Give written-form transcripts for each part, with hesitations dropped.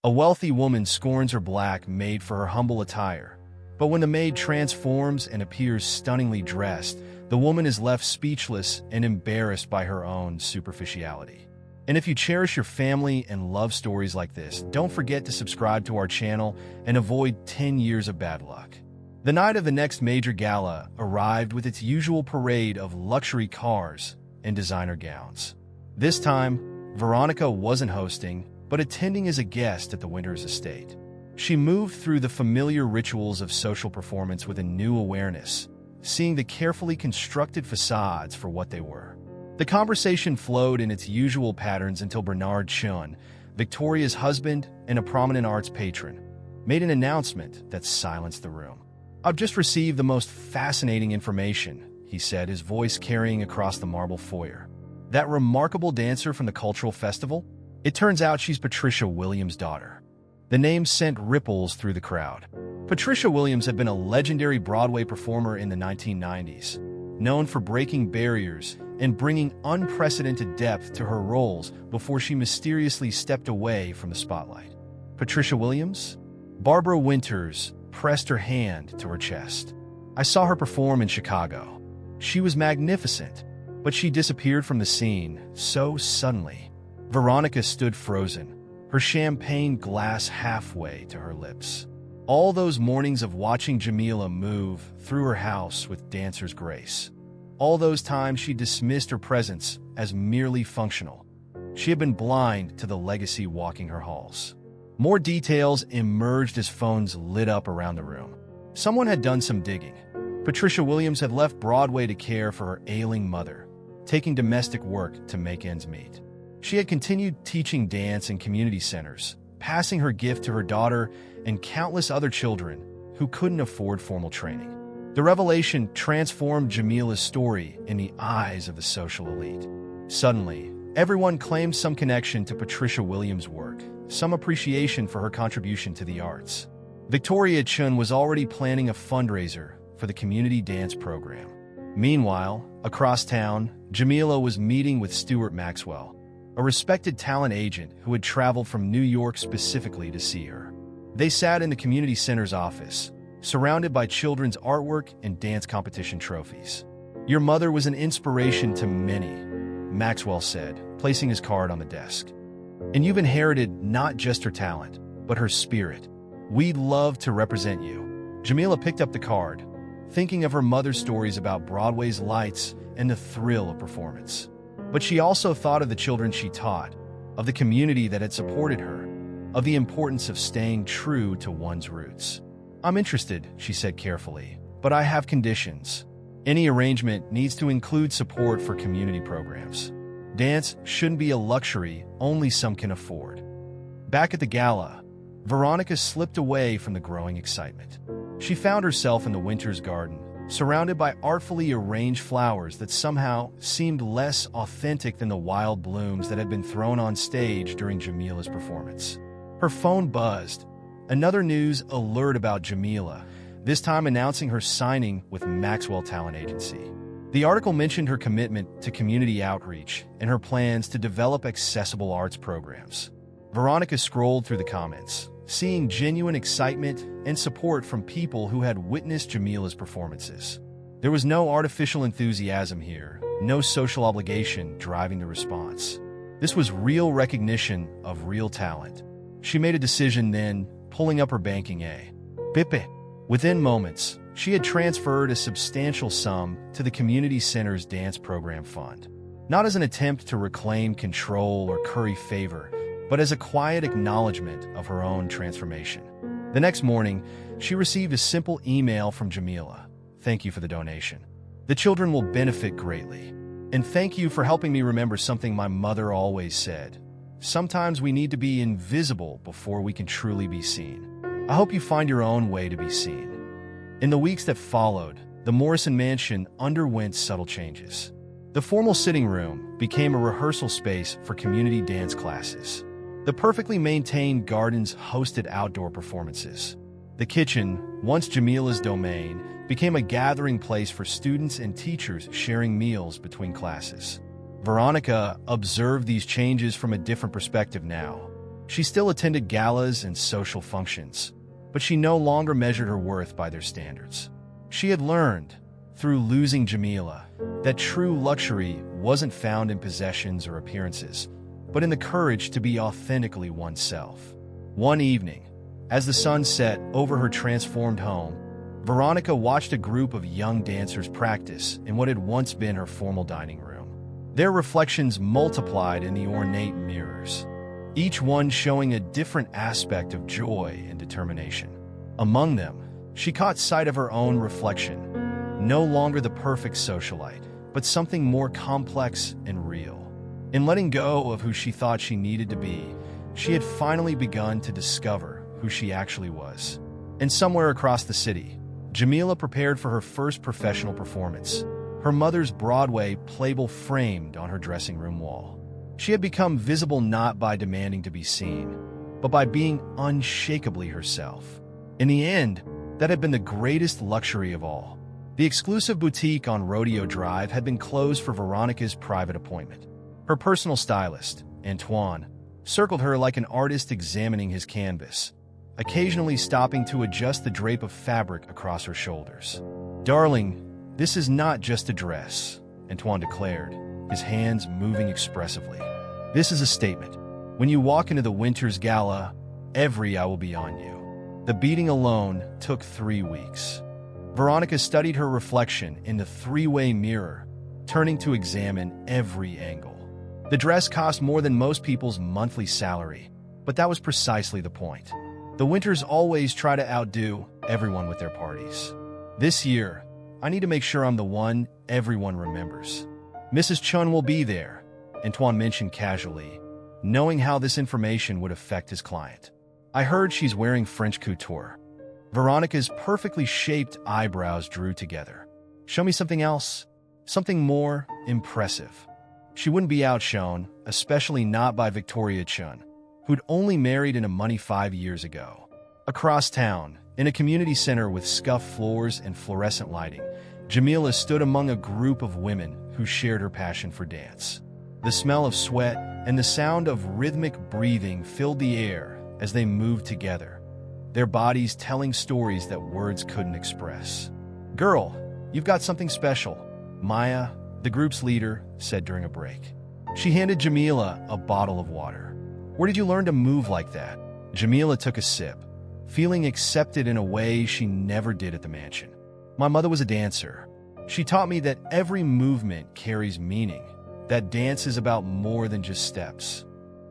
A wealthy woman scorns her black maid for her humble attire. But when the maid transforms and appears stunningly dressed, the woman is left speechless and embarrassed by her own superficiality. And if you cherish your family and love stories like this, don't forget to subscribe to our channel and avoid 10 years of bad luck. The night of the next major gala arrived with its usual parade of luxury cars and designer gowns. This time, Veronica wasn't hosting, but attending as a guest at the Winters estate. She moved through the familiar rituals of social performance with a new awareness, seeing the carefully constructed facades for what they were. The conversation flowed in its usual patterns until Bernard Chun, Victoria's husband and a prominent arts patron, made an announcement that silenced the room. "I've just received the most fascinating information," he said, his voice carrying across the marble foyer. "That remarkable dancer from the cultural festival? It turns out she's Patricia Williams' daughter." The name sent ripples through the crowd. Patricia Williams had been a legendary Broadway performer in the 1990s, known for breaking barriers and bringing unprecedented depth to her roles before she mysteriously stepped away from the spotlight. Patricia Williams? Barbara Winters pressed her hand to her chest. "I saw her perform in Chicago. She was magnificent, but she disappeared from the scene so suddenly." Veronica stood frozen, her champagne glass halfway to her lips. All those mornings of watching Jamila move through her house with dancer's grace. All those times she dismissed her presence as merely functional. She had been blind to the legacy walking her halls. More details emerged as phones lit up around the room. Someone had done some digging. Patricia Williams had left Broadway to care for her ailing mother, taking domestic work to make ends meet. She had continued teaching dance in community centers, passing her gift to her daughter and countless other children who couldn't afford formal training. The revelation transformed Jamila's story in the eyes of the social elite. Suddenly, everyone claimed some connection to Patricia Williams' work, some appreciation for her contribution to the arts. Victoria Chun was already planning a fundraiser for the community dance program. Meanwhile, across town, Jamila was meeting with Stuart Maxwell, a respected talent agent who had traveled from New York specifically to see her. They sat in the community center's office, surrounded by children's artwork and dance competition trophies. "Your mother was an inspiration to many," Maxwell said, placing his card on the desk. "And you've inherited not just her talent, but her spirit. We'd love to represent you." Jamila picked up the card, thinking of her mother's stories about Broadway's lights and the thrill of performance. But she also thought of the children she taught, of the community that had supported her, of the importance of staying true to one's roots. "I'm interested," she said carefully, "but I have conditions. Any arrangement needs to include support for community programs. Dance shouldn't be a luxury only some can afford." Back at the gala, Veronica slipped away from the growing excitement. She found herself in the Winters garden, surrounded by artfully arranged flowers that somehow seemed less authentic than the wild blooms that had been thrown on stage during Jamila's performance. Her phone buzzed. Another news alert about Jamila, this time announcing her signing with Maxwell Talent Agency. The article mentioned her commitment to community outreach and her plans to develop accessible arts programs. Veronica scrolled through the comments, seeing genuine excitement and support from people who had witnessed Jamila's performances. There was no artificial enthusiasm here, no social obligation driving the response. This was real recognition of real talent. She made a decision then, pulling up her banking Bippe. Within moments, she had transferred a substantial sum to the community center's dance program fund, not as an attempt to reclaim control or curry favor, but as a quiet acknowledgement of her own transformation. The next morning, she received a simple email from Jamila. "Thank you for the donation. The children will benefit greatly. And thank you for helping me remember something my mother always said. Sometimes we need to be invisible before we can truly be seen. I hope you find your own way to be seen." In the weeks that followed, the Morrison Mansion underwent subtle changes. The formal sitting room became a rehearsal space for community dance classes. The perfectly maintained gardens hosted outdoor performances. The kitchen, once Jamila's domain, became a gathering place for students and teachers sharing meals between classes. Veronica observed these changes from a different perspective now. She still attended galas and social functions, but she no longer measured her worth by their standards. She had learned, through losing Jamila, that true luxury wasn't found in possessions or appearances, but in the courage to be authentically oneself. One evening, as the sun set over her transformed home, Veronica watched a group of young dancers practice in what had once been her formal dining room. Their reflections multiplied in the ornate mirrors, each one showing a different aspect of joy and determination. Among them, she caught sight of her own reflection, no longer the perfect socialite, but something more complex and real. In letting go of who she thought she needed to be, she had finally begun to discover who she actually was. And somewhere across the city, Jamila prepared for her first professional performance, her mother's Broadway playbill framed on her dressing room wall. She had become visible not by demanding to be seen, but by being unshakably herself. In the end, that had been the greatest luxury of all. The exclusive boutique on Rodeo Drive had been closed for Veronica's private appointment. Her personal stylist, Antoine, circled her like an artist examining his canvas, occasionally stopping to adjust the drape of fabric across her shoulders. "Darling, this is not just a dress," Antoine declared, his hands moving expressively. "This is a statement. When you walk into the winter's gala, every eye will be on you." The beating alone took 3 weeks. Veronica studied her reflection in the three-way mirror, turning to examine every angle. The dress cost more than most people's monthly salary, but that was precisely the point. The winters always try to outdo everyone with their parties. This year, I need to make sure I'm the one everyone remembers. "Mrs. Chun will be there," Antoine mentioned casually, knowing how this information would affect his client. "I heard she's wearing French couture." Veronica's perfectly shaped eyebrows drew together. "Show me something else, something more impressive." She wouldn't be outshone, especially not by Victoria Chun, who'd only married into money 5 years ago. Across town, in a community center with scuffed floors and fluorescent lighting, Jamila stood among a group of women who shared her passion for dance. The smell of sweat and the sound of rhythmic breathing filled the air as they moved together, their bodies telling stories that words couldn't express. "Girl, you've got something special," Maya, the group's leader, said during a break. She handed Jamila a bottle of water. "Where did you learn to move like that?" Jamila took a sip, feeling accepted in a way she never did at the mansion. "My mother was a dancer. She taught me that every movement carries meaning, that dance is about more than just steps."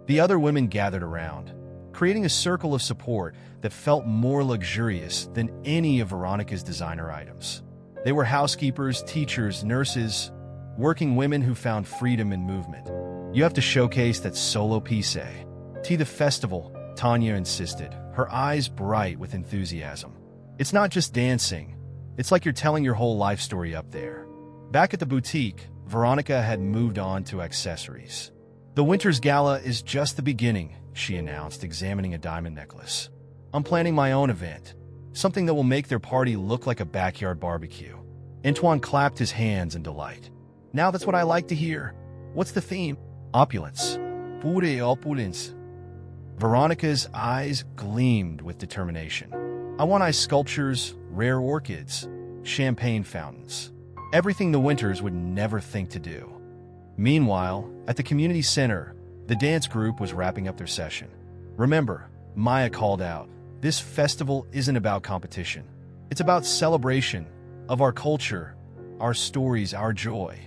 The other women gathered around, creating a circle of support that felt more luxurious than any of Veronica's designer items. They were housekeepers, teachers, nurses, working women who found freedom in movement. "You have to showcase that solo piece. To the festival," Tanya insisted, her eyes bright with enthusiasm. "It's not just dancing. It's like you're telling your whole life story up there." Back at the boutique, Veronica had moved on to accessories. "The winter's gala is just the beginning," she announced, examining a diamond necklace. "I'm planning my own event, something that will make their party look like a backyard barbecue." Antoine clapped his hands in delight. "Now that's what I like to hear. What's the theme?" "Opulence. Pure opulence." Veronica's eyes gleamed with determination. "I want ice sculptures, rare orchids, champagne fountains. Everything the Winters would never think to do." Meanwhile, at the community center, the dance group was wrapping up their session. "Remember," Maya called out, "this festival isn't about competition. It's about celebration of our culture, our stories, our joy."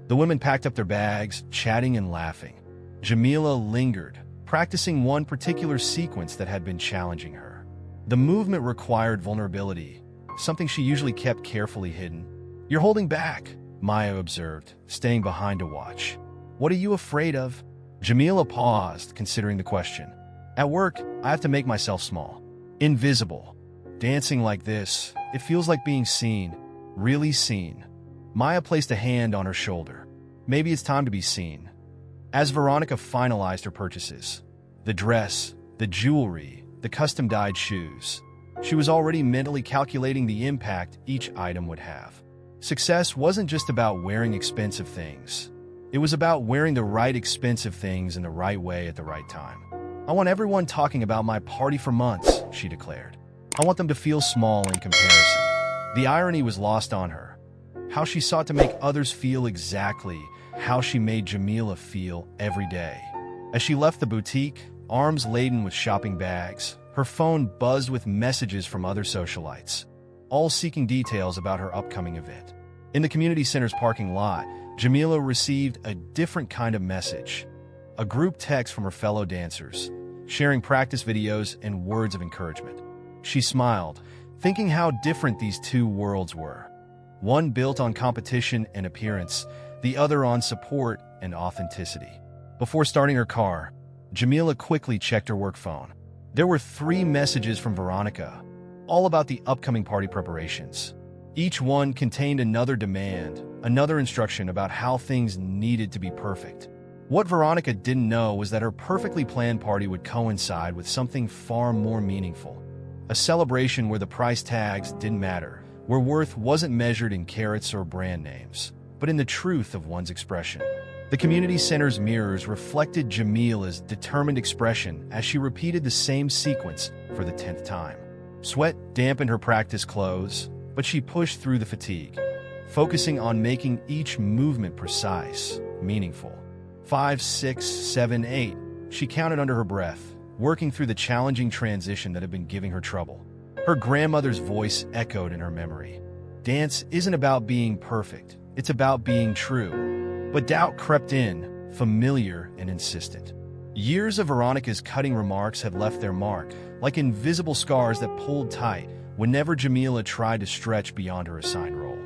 The women packed up their bags, chatting and laughing. Jamila lingered, practicing one particular sequence that had been challenging her. The movement required vulnerability, something she usually kept carefully hidden. "You're holding back," Maya observed, staying behind to watch. "What are you afraid of?" Jamila paused, considering the question. "At work, I have to make myself small, invisible. Dancing like this, it feels like being seen, really seen." Maya placed a hand on her shoulder. "Maybe it's time to be seen." As Veronica finalized her purchases, the dress, the jewelry, the custom-dyed shoes, she was already mentally calculating the impact each item would have. Success wasn't just about wearing expensive things. It was about wearing the right expensive things in the right way at the right time. I want everyone talking about my party for months, she declared. I want them to feel small in comparison. The irony was lost on her. How she sought to make others feel exactly how she made Jamila feel every day. As she left the boutique, arms laden with shopping bags, her phone buzzed with messages from other socialites, all seeking details about her upcoming event. In the community center's parking lot, Jamila received a different kind of message. A group text from her fellow dancers, sharing practice videos and words of encouragement. She smiled, thinking how different these two worlds were. One built on competition and appearance, the other on support and authenticity. Before starting her car, Jamila quickly checked her work phone. There were 3 messages from Veronica, all about the upcoming party preparations. Each one contained another demand, another instruction about how things needed to be perfect. What Veronica didn't know was that her perfectly planned party would coincide with something far more meaningful. A celebration where the price tags didn't matter, where worth wasn't measured in carats or brand names, but in the truth of one's expression. The community center's mirrors reflected Jamila's determined expression as she repeated the same sequence for the 10th time. Sweat dampened her practice clothes, but she pushed through the fatigue, focusing on making each movement precise, meaningful. 5, 6, 7, 8, she counted under her breath, working through the challenging transition that had been giving her trouble. Her grandmother's voice echoed in her memory. Dance isn't about being perfect, it's about being true. But doubt crept in, familiar and insistent. Years of Veronica's cutting remarks had left their mark, like invisible scars that pulled tight whenever Jamila tried to stretch beyond her assigned role.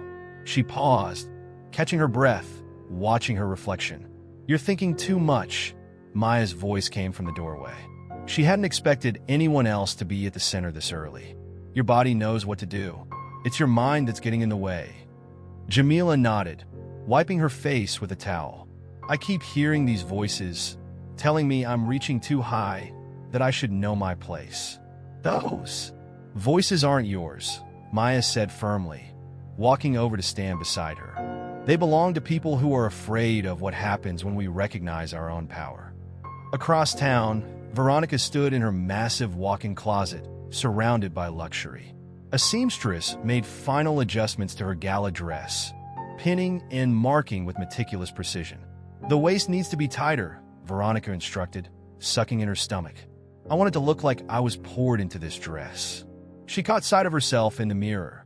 She paused, catching her breath, watching her reflection. "You're thinking too much," Maya's voice came from the doorway. She hadn't expected anyone else to be at the center this early. "Your body knows what to do. It's your mind that's getting in the way." Jamila nodded, wiping her face with a towel. "I keep hearing these voices, telling me I'm reaching too high, that I should know my place." "Those voices aren't yours," Maya said firmly, walking over to stand beside her. "They belong to people who are afraid of what happens when we recognize our own power." Across town, Veronica stood in her massive walk-in closet, surrounded by luxury. A seamstress made final adjustments to her gala dress, pinning and marking with meticulous precision. "The waist needs to be tighter," Veronica instructed, sucking in her stomach. "I want it to look like I was poured into this dress." She caught sight of herself in the mirror.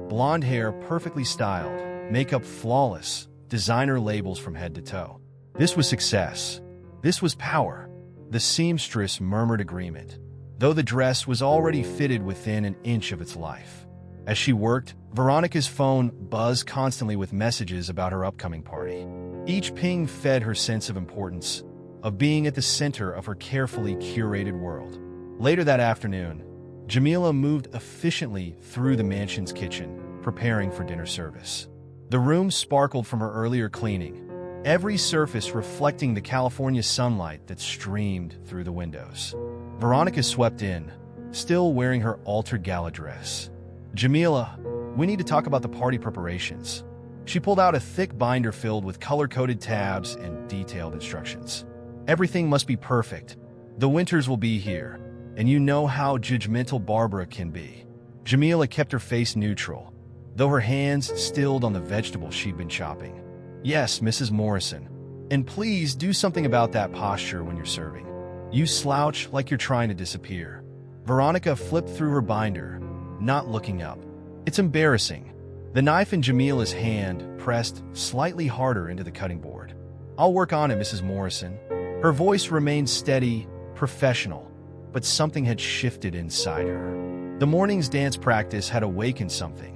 Blonde hair perfectly styled, makeup flawless, designer labels from head to toe. This was success. This was power. The seamstress murmured agreement, though the dress was already fitted within an inch of its life. As she worked, Veronica's phone buzzed constantly with messages about her upcoming party. Each ping fed her sense of importance, of being at the center of her carefully curated world. Later that afternoon, Jamila moved efficiently through the mansion's kitchen, preparing for dinner service. The room sparkled from her earlier cleaning, every surface reflecting the California sunlight that streamed through the windows. Veronica swept in, still wearing her altered gala dress. "Jamila, we need to talk about the party preparations." She pulled out a thick binder filled with color-coded tabs and detailed instructions. "Everything must be perfect. The winters will be here, and you know how judgmental Barbara can be." Jamila kept her face neutral, though her hands stilled on the vegetables she'd been chopping. "Yes, Mrs. Morrison. And please do something about that posture when you're serving. You slouch like you're trying to disappear." Veronica flipped through her binder, not looking up. "It's embarrassing." The knife in Jamila's hand pressed slightly harder into the cutting board. "I'll work on it, Mrs. Morrison." Her voice remained steady, professional, but something had shifted inside her. The morning's dance practice had awakened something,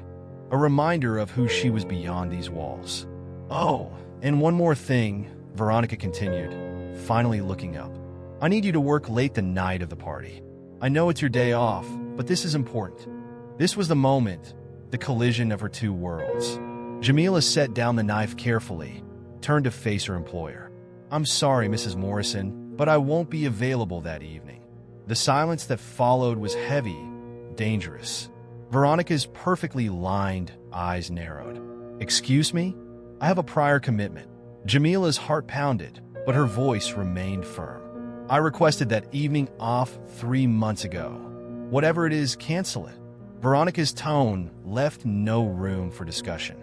a reminder of who she was beyond these walls. "Oh, and one more thing," Veronica continued, finally looking up. "I need you to work late the night of the party. I know it's your day off, but this is important." This was the moment, the collision of her two worlds. Jamila set down the knife carefully, turned to face her employer. "I'm sorry, Mrs. Morrison, but I won't be available that evening." The silence that followed was heavy, dangerous. Veronica's perfectly lined eyes narrowed. "Excuse me? I have a prior commitment." Jamila's heart pounded, but her voice remained firm. I requested that evening off 3 months ago. Whatever it is, cancel it. Veronica's tone left no room for discussion.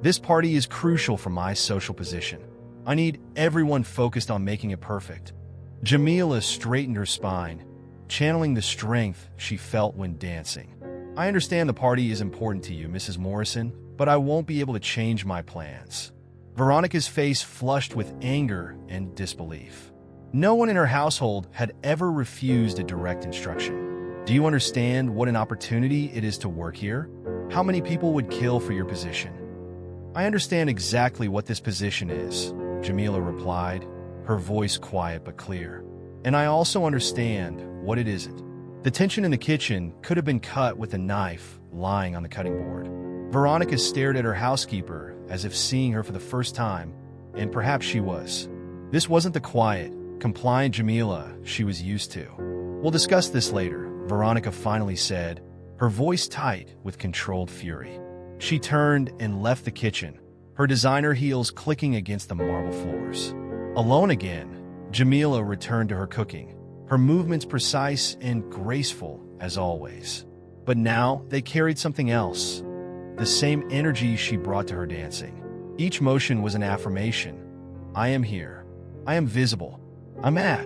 This party is crucial for my social position. I need everyone focused on making it perfect. Jamila straightened her spine, channeling the strength she felt when dancing. I understand the party is important to you, Mrs. Morrison, but I won't be able to change my plans. Veronica's face flushed with anger and disbelief. No one in her household had ever refused a direct instruction. Do you understand what an opportunity it is to work here? How many people would kill for your position? I understand exactly what this position is, Jamila replied, her voice quiet but clear. And I also understand what it isn't. The tension in the kitchen could have been cut with a knife lying on the cutting board. Veronica stared at her housekeeper as if seeing her for the first time, and perhaps she was. This wasn't the quiet, compliant Jamila she was used to. We'll discuss this later, Veronica finally said, her voice tight with controlled fury. She turned and left the kitchen, her designer heels clicking against the marble floors. Alone again, Jamila returned to her cooking, her movements precise and graceful as always. But now they carried something else, the same energy she brought to her dancing. Each motion was an affirmation. I am here. I am visible. I'm at.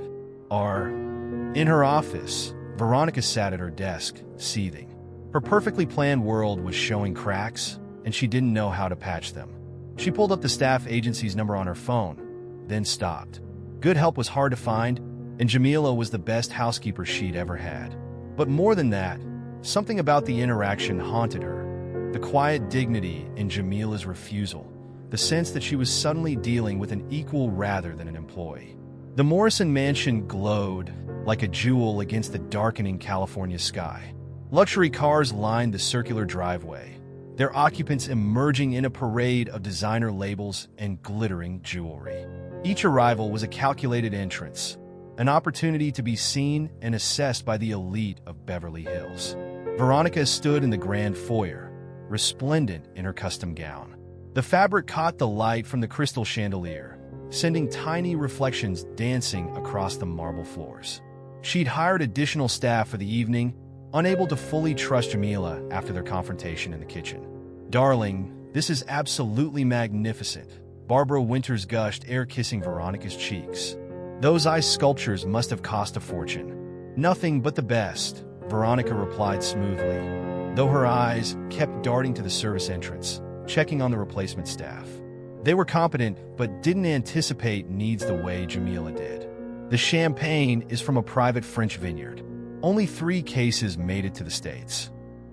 In her office, Veronica sat at her desk, seething. Her perfectly planned world was showing cracks, and she didn't know how to patch them. She pulled up the staff agency's number on her phone, then stopped. Good help was hard to find, and Jamila was the best housekeeper she'd ever had. But more than that, something about the interaction haunted her. The quiet dignity in Jamila's refusal, the sense that she was suddenly dealing with an equal rather than an employee. The Morrison mansion glowed like a jewel against the darkening California sky. Luxury cars lined the circular driveway, their occupants emerging in a parade of designer labels and glittering jewelry. Each arrival was a calculated entrance, an opportunity to be seen and assessed by the elite of Beverly Hills. Veronica stood in the grand foyer, resplendent in her custom gown. The fabric caught the light from the crystal chandelier, sending tiny reflections dancing across the marble floors. She'd hired additional staff for the evening, unable to fully trust Jamila after their confrontation in the kitchen. Darling, this is absolutely magnificent. Barbara Winters gushed, air-kissing Veronica's cheeks. Those ice sculptures must have cost a fortune. Nothing but the best, Veronica replied smoothly, though her eyes kept darting to the service entrance, checking on the replacement staff. They were competent, but didn't anticipate needs the way Jamila did. The champagne is from a private French vineyard. Only 3 cases made it to the States.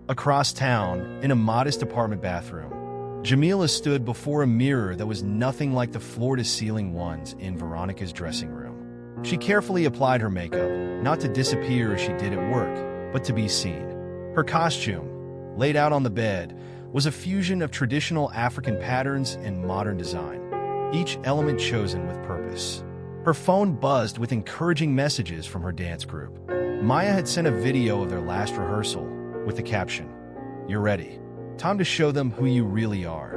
Across town, in a modest apartment bathroom, Jamila stood before a mirror that was nothing like the floor-to-ceiling ones in Veronica's dressing room. She carefully applied her makeup, not to disappear as she did at work, but to be seen. Her costume, laid out on the bed, was a fusion of traditional African patterns and modern design, each element chosen with purpose. Her phone buzzed with encouraging messages from her dance group. Maya had sent a video of their last rehearsal with the caption, "You're ready. Time to show them who you really are."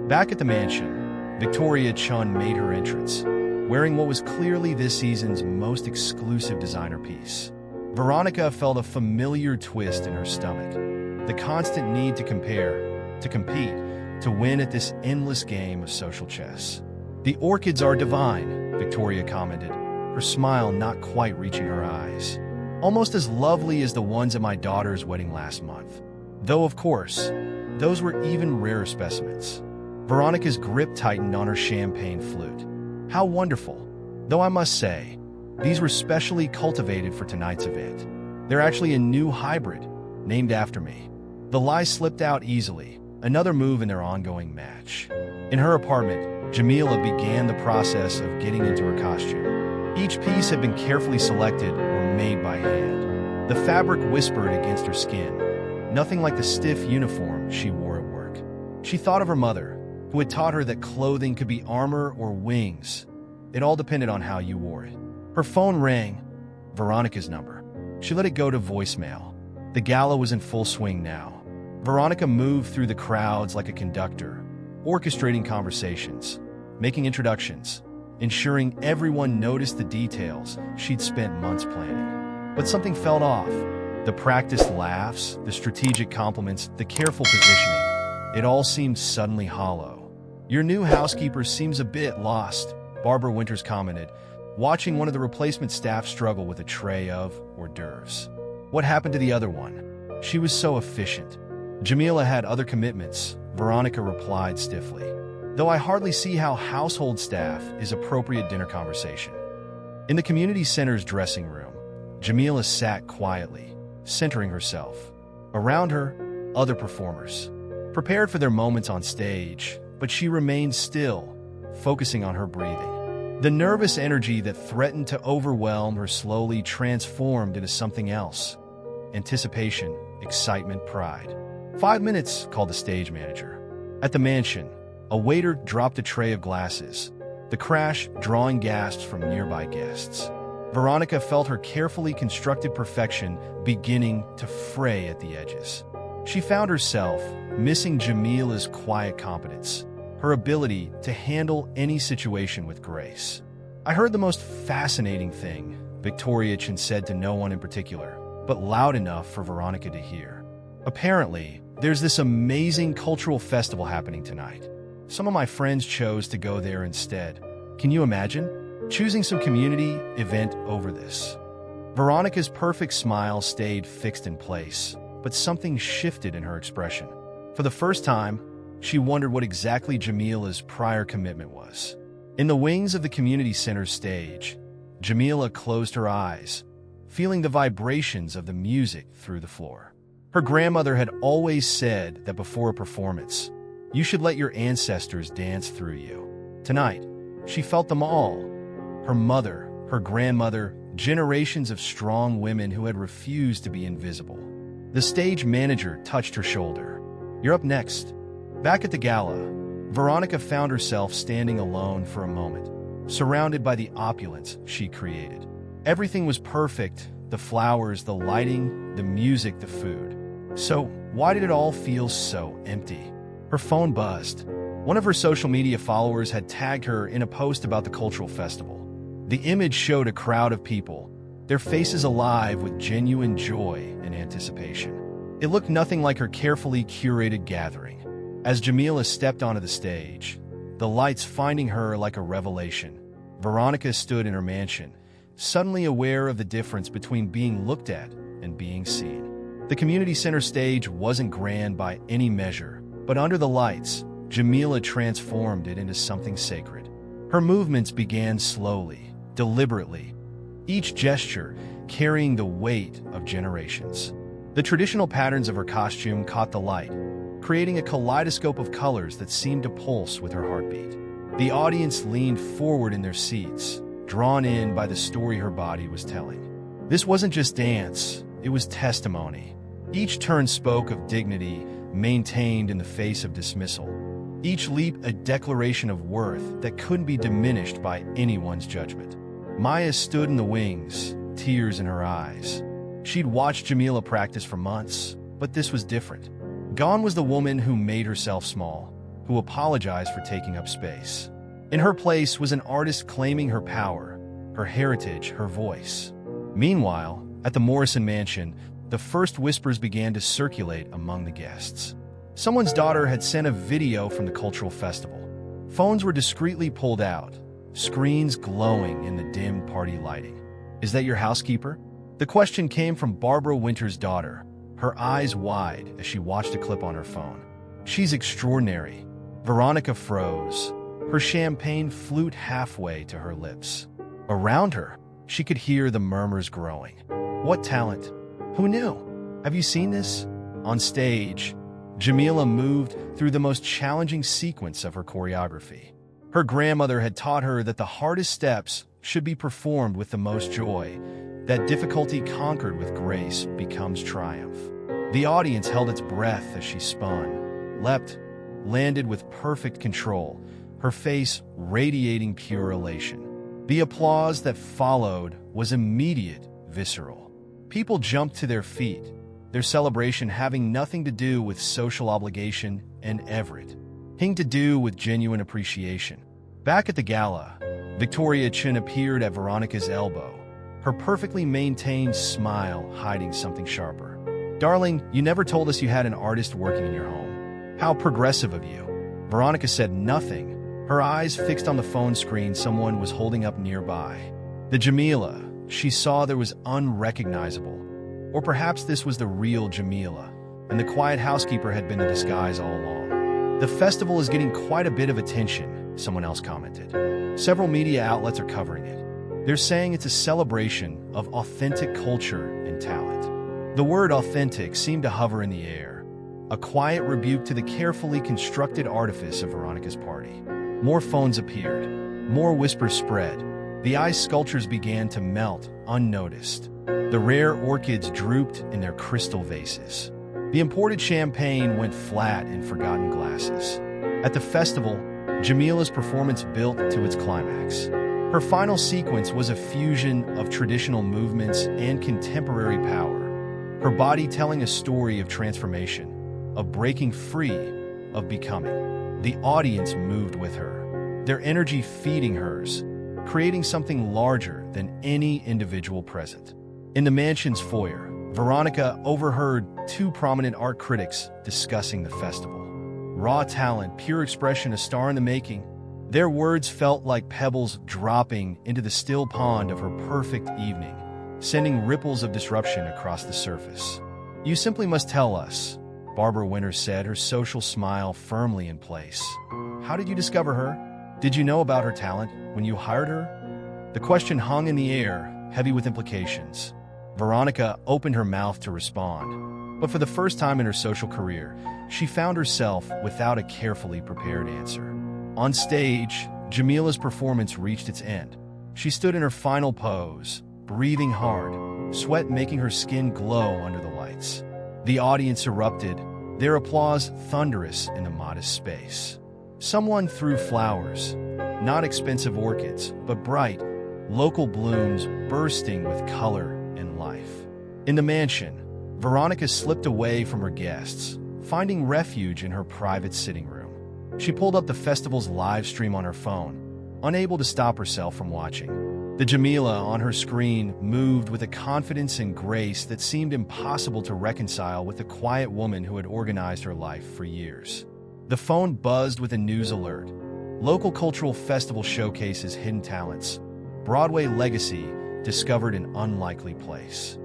Back at the mansion, Victoria Chun made her entrance, wearing what was clearly this season's most exclusive designer piece. Veronica felt a familiar twist in her stomach, the constant need to compare, to compete, to win at this endless game of social chess. "The orchids are divine," Victoria commented, her smile not quite reaching her eyes. "Almost as lovely as the ones at my daughter's wedding last month. Though, of course, those were even rarer specimens." Veronica's grip tightened on her champagne flute. "How wonderful. Though I must say, these were specially cultivated for tonight's event. They're actually a new hybrid, named after me." The lie slipped out easily, another move in their ongoing match. In her apartment, Jamila began the process of getting into her costume. Each piece had been carefully selected or made by hand. The fabric whispered against her skin, nothing like the stiff uniform she wore at work. She thought of her mother, who had taught her that clothing could be armor or wings. It all depended on how you wore it. Her phone rang, Veronica's number. She let it go to voicemail. The gala was in full swing now. Veronica moved through the crowds like a conductor, orchestrating conversations, making introductions, ensuring everyone noticed the details she'd spent months planning. But something felt off. The practiced laughs, the strategic compliments, the careful positioning. It all seemed suddenly hollow. "Your new housekeeper seems a bit lost," Barbara Winters commented, watching one of the replacement staff struggle with a tray of hors d'oeuvres. "What happened to the other one? She was so efficient." "Jamila had other commitments," Veronica replied stiffly. "Though I hardly see how household staff is appropriate dinner conversation." In the community center's dressing room, Jamila sat quietly, centering herself. Around her, other performers, prepared for their moments on stage, but she remained still, focusing on her breathing. The nervous energy that threatened to overwhelm her slowly transformed into something else. Anticipation, excitement, pride. "5 minutes," called the stage manager. At the mansion, a waiter dropped a tray of glasses, the crash drawing gasps from nearby guests. Veronica felt her carefully constructed perfection beginning to fray at the edges. She found herself missing Jamila's quiet competence, her ability to handle any situation with grace. "I heard the most fascinating thing," Victoria Chin said to no one in particular, but loud enough for Veronica to hear. "Apparently, there's this amazing cultural festival happening tonight. Some of my friends chose to go there instead. Can you imagine? Choosing some community event over this." Veronica's perfect smile stayed fixed in place, but something shifted in her expression. For the first time, she wondered what exactly Jamila's prior commitment was. In the wings of the community center's stage, Jamila closed her eyes, feeling the vibrations of the music through the floor. Her grandmother had always said that before a performance, you should let your ancestors dance through you. Tonight, she felt them all. Her mother, her grandmother, generations of strong women who had refused to be invisible. The stage manager touched her shoulder. "You're up next." Back at the gala, Veronica found herself standing alone for a moment, surrounded by the opulence she created. Everything was perfect: the flowers, the lighting, the music, the food. So, why did it all feel so empty? Her phone buzzed. One of her social media followers had tagged her in a post about the cultural festival. The image showed a crowd of people, their faces alive with genuine joy and anticipation. It looked nothing like her carefully curated gathering. As Jamila stepped onto the stage, the lights finding her like a revelation, Veronica stood in her mansion, suddenly aware of the difference between being looked at and being seen. The community center stage wasn't grand by any measure, but under the lights, Jamila transformed it into something sacred. Her movements began slowly, deliberately, each gesture carrying the weight of generations. The traditional patterns of her costume caught the light, creating a kaleidoscope of colors that seemed to pulse with her heartbeat. The audience leaned forward in their seats, drawn in by the story her body was telling. This wasn't just dance, it was testimony. Each turn spoke of dignity maintained in the face of dismissal. Each leap a declaration of worth that couldn't be diminished by anyone's judgment. Maya stood in the wings, tears in her eyes. She'd watched Jamila practice for months, but this was different. Gone was the woman who made herself small, who apologized for taking up space. In her place was an artist claiming her power, her heritage, her voice. Meanwhile, at the Morrison mansion, the first whispers began to circulate among the guests. Someone's daughter had sent a video from the cultural festival. Phones were discreetly pulled out, screens glowing in the dim party lighting. "Is that your housekeeper?" The question came from Barbara Winters' daughter, her eyes wide as she watched a clip on her phone. "She's extraordinary." Veronica froze, her champagne flute halfway to her lips. Around her, she could hear the murmurs growing. "What talent? Who knew? Have you seen this?" On stage, Jamila moved through the most challenging sequence of her choreography. Her grandmother had taught her that the hardest steps should be performed with the most joy, that difficulty conquered with grace becomes triumph. The audience held its breath as she spun, leapt, landed with perfect control, her face radiating pure elation. The applause that followed was immediate, visceral. People jumped to their feet, their celebration having nothing to do with social obligation and everything to do with genuine appreciation. Back at the gala, Victoria Chin appeared at Veronica's elbow, her perfectly maintained smile hiding something sharper. "Darling, you never told us you had an artist working in your home. How progressive of you." Veronica said nothing, her eyes fixed on the phone screen someone was holding up nearby. The Jamila she saw there was unrecognizable. Or perhaps this was the real Jamila, and the quiet housekeeper had been a disguise all along. "The festival is getting quite a bit of attention," someone else commented. "Several media outlets are covering it. They're saying it's a celebration of authentic culture and talent." The word authentic seemed to hover in the air, a quiet rebuke to the carefully constructed artifice of Veronica's party. More phones appeared. More whispers spread. The ice sculptures began to melt, unnoticed. The rare orchids drooped in their crystal vases. The imported champagne went flat in forgotten glasses. At the festival, Jamila's performance built to its climax. Her final sequence was a fusion of traditional movements and contemporary power, her body telling a story of transformation, of breaking free, of becoming. The audience moved with her, their energy feeding hers, creating something larger than any individual present. In the mansion's foyer, Veronica overheard two prominent art critics discussing the festival. Raw talent, pure expression, a star in the making. Their words felt like pebbles dropping into the still pond of her perfect evening, sending ripples of disruption across the surface. "You simply must tell us," Barbara Winters said, her social smile firmly in place. "How did you discover her? Did you know about her talent when you hired her?" The question hung in the air, heavy with implications. Veronica opened her mouth to respond, but for the first time in her social career, she found herself without a carefully prepared answer. On stage, Jamila's performance reached its end. She stood in her final pose, breathing hard, sweat making her skin glow under the lights. The audience erupted, their applause thunderous in the modest space. Someone threw flowers, not expensive orchids, but bright, local blooms bursting with color and life. In the mansion, Veronica slipped away from her guests, finding refuge in her private sitting room. She pulled up the festival's live stream on her phone, unable to stop herself from watching. The Jamila on her screen moved with a confidence and grace that seemed impossible to reconcile with the quiet woman who had organized her life for years. The phone buzzed with a news alert. Local cultural festival showcases hidden talents. Broadway legacy discovered in unlikely place.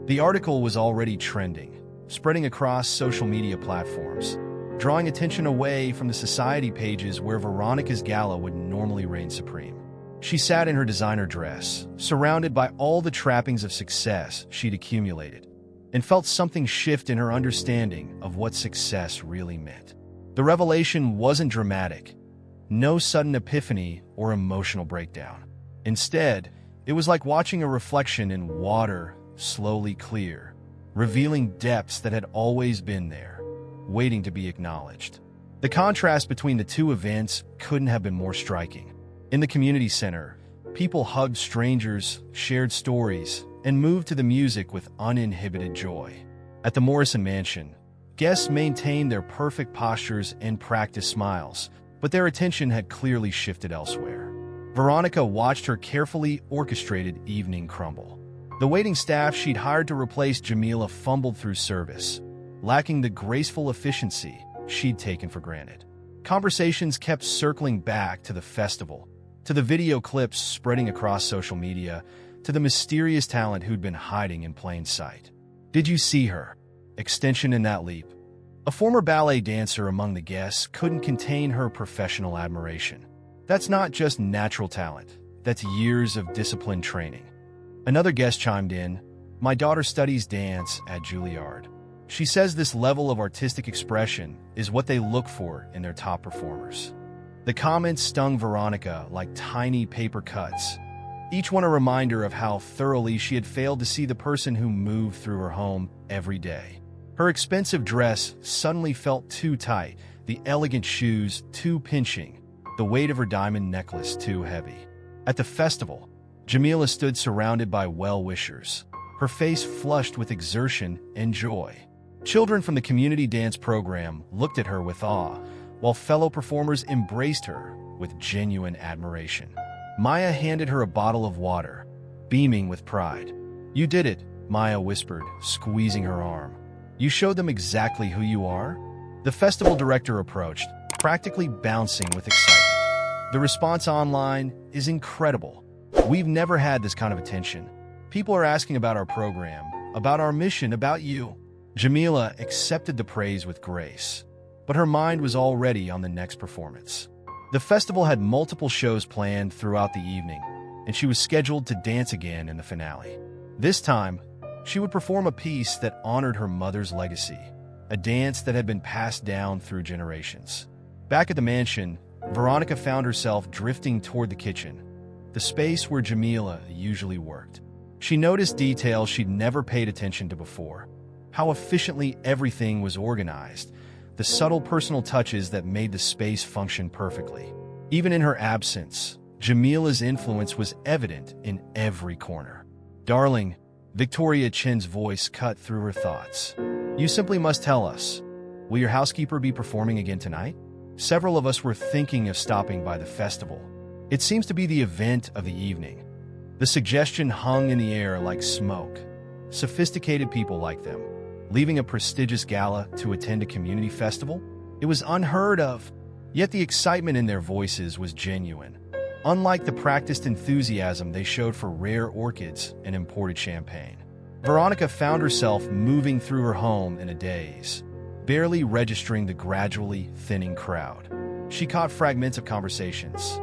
The article was already trending, spreading across social media platforms, drawing attention away from the society pages where Veronica's gala would normally reign supreme. She sat in her designer dress, surrounded by all the trappings of success she'd accumulated, and felt something shift in her understanding of what success really meant. The revelation wasn't dramatic, no sudden epiphany or emotional breakdown. Instead, it was like watching a reflection in water slowly clear, revealing depths that had always been there, waiting to be acknowledged. The contrast between the two events couldn't have been more striking. In the community center, people hugged strangers, shared stories, and moved to the music with uninhibited joy. At the Morrison Mansion, guests maintained their perfect postures and practiced smiles, but their attention had clearly shifted elsewhere. Veronica watched her carefully orchestrated evening crumble. The waiting staff she'd hired to replace Jamila fumbled through service, lacking the graceful efficiency she'd taken for granted. Conversations kept circling back to the festival, to the video clips spreading across social media, to the mysterious talent who'd been hiding in plain sight. "Did you see her?" Extension in that leap. A former ballet dancer among the guests couldn't contain her professional admiration. "That's not just natural talent, that's years of disciplined training." Another guest chimed in, "My daughter studies dance at Juilliard. She says this level of artistic expression is what they look for in their top performers." The comments stung Veronica like tiny paper cuts, each one a reminder of how thoroughly she had failed to see the person who moved through her home every day. Her expensive dress suddenly felt too tight, the elegant shoes too pinching, the weight of her diamond necklace too heavy. At the festival, Jamila stood surrounded by well-wishers, her face flushed with exertion and joy. Children from the community dance program looked at her with awe, while fellow performers embraced her with genuine admiration. Maya handed her a bottle of water, beaming with pride. "You did it," Maya whispered, squeezing her arm. "You showed them exactly who you are?" The festival director approached, practically bouncing with excitement. "The response online is incredible. We've never had this kind of attention. People are asking about our program, about our mission, about you." Jamila accepted the praise with grace, but her mind was already on the next performance. The festival had multiple shows planned throughout the evening, and she was scheduled to dance again in the finale. This time, she would perform a piece that honored her mother's legacy, a dance that had been passed down through generations. Back at the mansion, Veronica found herself drifting toward the kitchen, the space where Jamila usually worked. She noticed details she'd never paid attention to before: how efficiently everything was organized, the subtle personal touches that made the space function perfectly. Even in her absence, Jamila's influence was evident in every corner. "Darling," Victoria Chin's voice cut through her thoughts. "You simply must tell us. Will your housekeeper be performing again tonight? Several of us were thinking of stopping by the festival. It seems to be the event of the evening." The suggestion hung in the air like smoke. Sophisticated people like them, leaving a prestigious gala to attend a community festival? It was unheard of, yet the excitement in their voices was genuine. Unlike the practiced enthusiasm they showed for rare orchids and imported champagne. Veronica found herself moving through her home in a daze, barely registering the gradually thinning crowd. She caught fragments of conversations.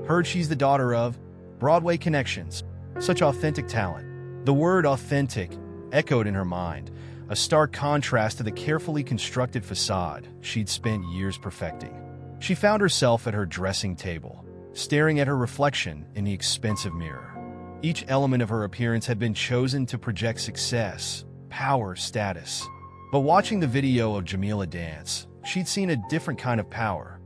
Heard she's the daughter of Broadway connections. Such authentic talent. The word authentic echoed in her mind, a stark contrast to the carefully constructed facade she'd spent years perfecting. She found herself at her dressing table, staring at her reflection in the expensive mirror. Each element of her appearance had been chosen to project success, power, status. But watching the video of Jamila dance, she'd seen a different kind of power,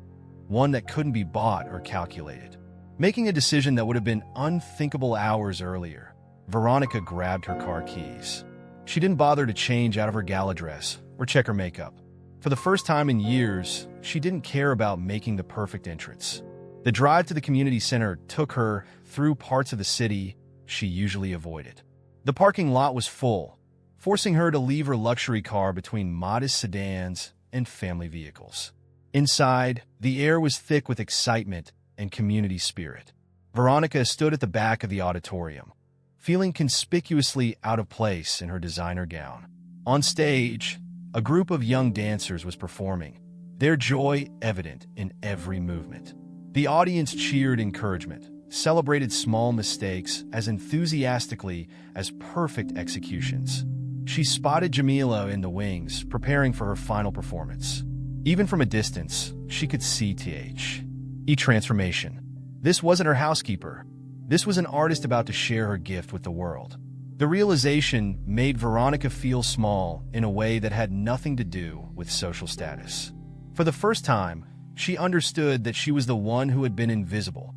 one that couldn't be bought or calculated. Making a decision that would have been unthinkable hours earlier, Veronica grabbed her car keys. She didn't bother to change out of her gala dress or check her makeup. For the first time in years, she didn't care about making the perfect entrance. The drive to the community center took her through parts of the city she usually avoided. The parking lot was full, forcing her to leave her luxury car between modest sedans and family vehicles. Inside, the air was thick with excitement and community spirit. Veronica stood at the back of the auditorium, feeling conspicuously out of place in her designer gown. On stage, a group of young dancers was performing, their joy evident in every movement. The audience cheered encouragement, celebrated small mistakes as enthusiastically as perfect executions. She spotted Jamila in the wings, preparing for her final performance. Even from a distance, she could see transformation. This wasn't her housekeeper. This was an artist about to share her gift with the world. The realization made Veronica feel small in a way that had nothing to do with social status. For the first time, she understood that she was the one who had been invisible,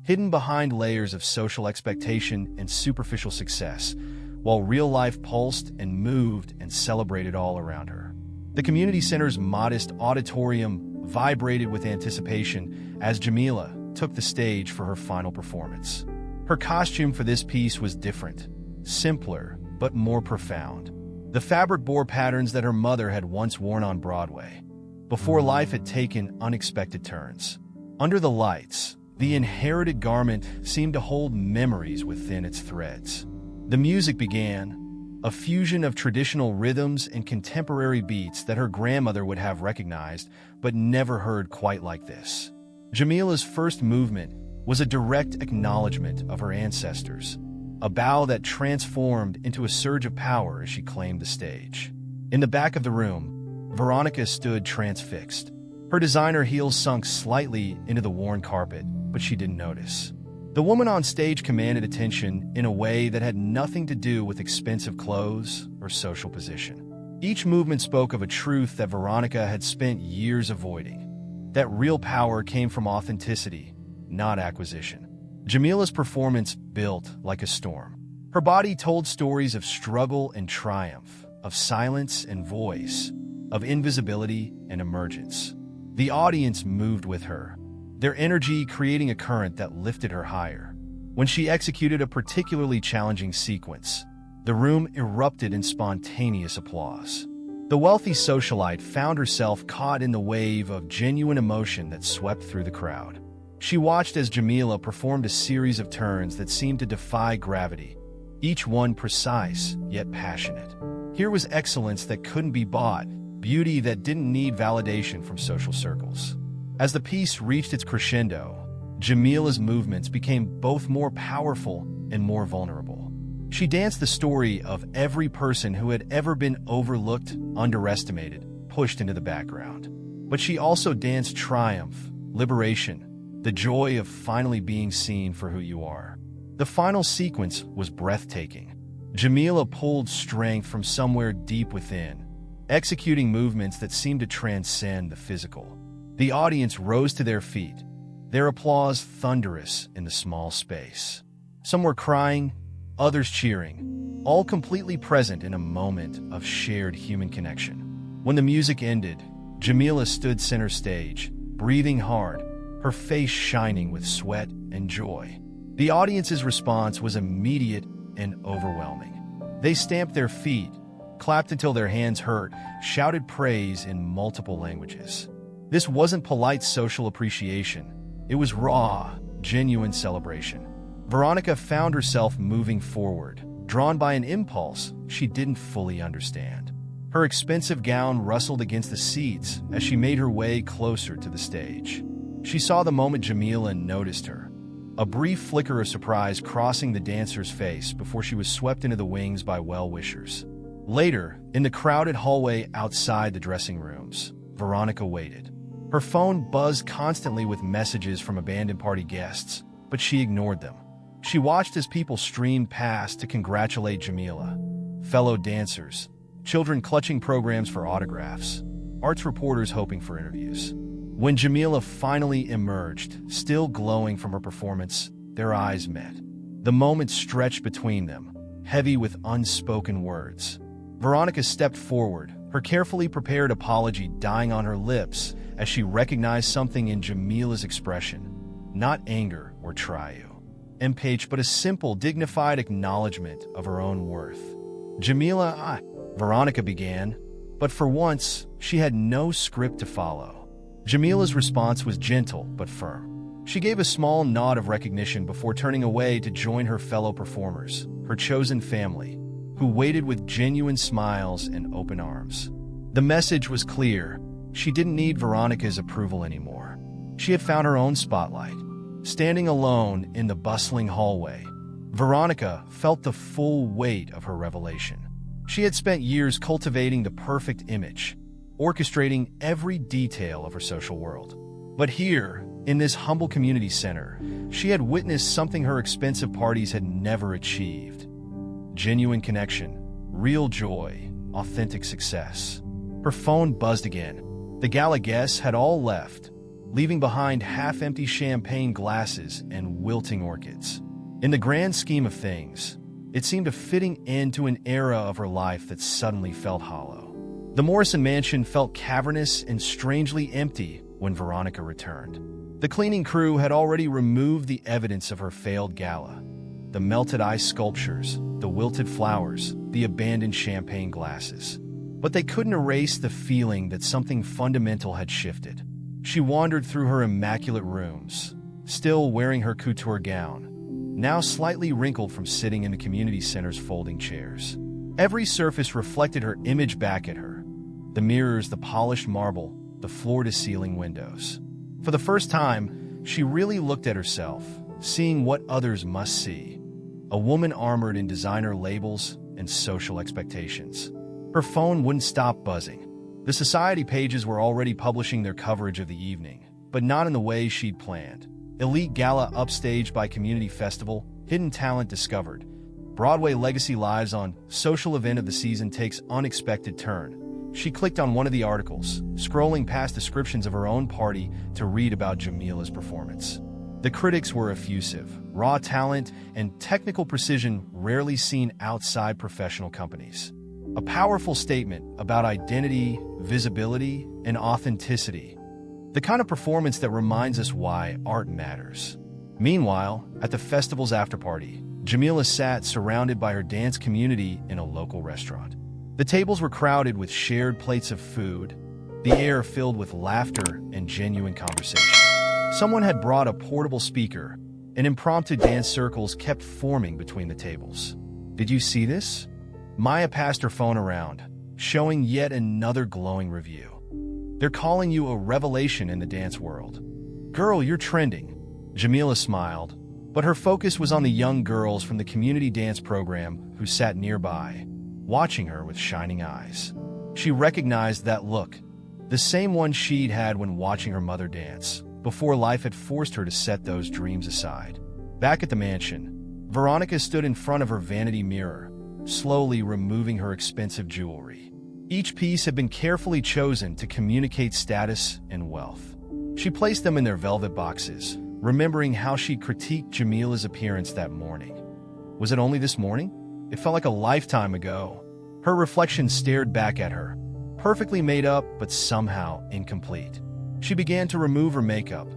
hidden behind layers of social expectation and superficial success, while real life pulsed and moved and celebrated all around her. The community center's modest auditorium vibrated with anticipation as Jamila took the stage for her final performance. Her costume for this piece was different, simpler, but more profound. The fabric bore patterns that her mother had once worn on Broadway, before life had taken unexpected turns. Under the lights, the inherited garment seemed to hold memories within its threads. The music began, a fusion of traditional rhythms and contemporary beats that her grandmother would have recognized but never heard quite like this. Jamila's first movement was a direct acknowledgement of her ancestors, a bow that transformed into a surge of power as she claimed the stage. In the back of the room, Veronica stood transfixed. Her designer heels sunk slightly into the worn carpet, but she didn't notice. The woman on stage commanded attention in a way that had nothing to do with expensive clothes or social position. Each movement spoke of a truth that Veronica had spent years avoiding, that real power came from authenticity, not acquisition. Jamila's performance built like a storm. Her body told stories of struggle and triumph, of silence and voice, of invisibility and emergence. The audience moved with her, their energy creating a current that lifted her higher. When she executed a particularly challenging sequence, the room erupted in spontaneous applause. The wealthy socialite found herself caught in the wave of genuine emotion that swept through the crowd. She watched as Jamila performed a series of turns that seemed to defy gravity, each one precise yet passionate. Here was excellence that couldn't be bought, beauty that didn't need validation from social circles. As the piece reached its crescendo, Jamila's movements became both more powerful and more vulnerable. She danced the story of every person who had ever been overlooked, underestimated, pushed into the background. But she also danced triumph, liberation, the joy of finally being seen for who you are. The final sequence was breathtaking. Jamila pulled strength from somewhere deep within, executing movements that seemed to transcend the physical. The audience rose to their feet, their applause thunderous in the small space. Some were crying, others cheering, all completely present in a moment of shared human connection. When the music ended, Jamila stood center stage, breathing hard, her face shining with sweat and joy. The audience's response was immediate and overwhelming. They stamped their feet, clapped until their hands hurt, shouted praise in multiple languages. This wasn't polite social appreciation. It was raw, genuine celebration. Veronica found herself moving forward, drawn by an impulse she didn't fully understand. Her expensive gown rustled against the seats as she made her way closer to the stage. She saw the moment Jamila noticed her, a brief flicker of surprise crossing the dancer's face before she was swept into the wings by well-wishers. Later, in the crowded hallway outside the dressing rooms, Veronica waited. Her phone buzzed constantly with messages from abandoned party guests, but she ignored them. She watched as people streamed past to congratulate Jamila, fellow dancers, children clutching programs for autographs, arts reporters hoping for interviews. When Jamila finally emerged, still glowing from her performance, their eyes met. The moment stretched between them, heavy with unspoken words. Veronica stepped forward, her carefully prepared apology dying on her lips as she recognized something in Jamila's expression, not anger or triumph, but a simple, dignified acknowledgement of her own worth. Veronica began, but for once, she had no script to follow. Jamila's response was gentle but firm. She gave a small nod of recognition before turning away to join her fellow performers, her chosen family, who waited with genuine smiles and open arms. The message was clear. She didn't need Veronica's approval anymore. She had found her own spotlight. Standing alone in the bustling hallway, Veronica felt the full weight of her revelation. She had spent years cultivating the perfect image, orchestrating every detail of her social world. But here, in this humble community center, she had witnessed something her expensive parties had never achieved. Genuine connection, real joy, authentic success. Her phone buzzed again. The gala guests had all left, leaving behind half-empty champagne glasses and wilting orchids. In the grand scheme of things, it seemed a fitting end to an era of her life that suddenly felt hollow. The Morrison mansion felt cavernous and strangely empty when Veronica returned. The cleaning crew had already removed the evidence of her failed gala. The melted ice sculptures, the wilted flowers, the abandoned champagne glasses. But they couldn't erase the feeling that something fundamental had shifted. She wandered through her immaculate rooms, still wearing her couture gown, now slightly wrinkled from sitting in the community center's folding chairs. Every surface reflected her image back at her. The mirrors, the polished marble, the floor-to-ceiling windows. For the first time, she really looked at herself, seeing what others must see. A woman armored in designer labels and social expectations. Her phone wouldn't stop buzzing. The society pages were already publishing their coverage of the evening, but not in the way she'd planned. Elite gala upstaged by community festival, hidden talent discovered. Broadway legacy lives on social event of the season takes unexpected turn. She clicked on one of the articles, scrolling past descriptions of her own party to read about Jamila's performance. The critics were effusive, raw talent and technical precision rarely seen outside professional companies. A powerful statement about identity, visibility, and authenticity. The kind of performance that reminds us why art matters. Meanwhile, at the festival's after-party, Jamila sat surrounded by her dance community in a local restaurant. The tables were crowded with shared plates of food, the air filled with laughter and genuine conversation. Someone had brought a portable speaker, and impromptu dance circles kept forming between the tables. Did you see this? Maya passed her phone around, showing yet another glowing review. They're calling you a revelation in the dance world. Girl, you're trending. Jamila smiled, but her focus was on the young girls from the community dance program who sat nearby, watching her with shining eyes. She recognized that look, the same one she'd had when watching her mother dance, before life had forced her to set those dreams aside. Back at the mansion, Veronica stood in front of her vanity mirror, slowly removing her expensive jewelry. Each piece had been carefully chosen to communicate status and wealth. She placed them in their velvet boxes, remembering how she critiqued Jamila's appearance that morning. Was it only this morning? It felt like a lifetime ago. Her reflection stared back at her, perfectly made up but somehow incomplete. She began to remove her makeup,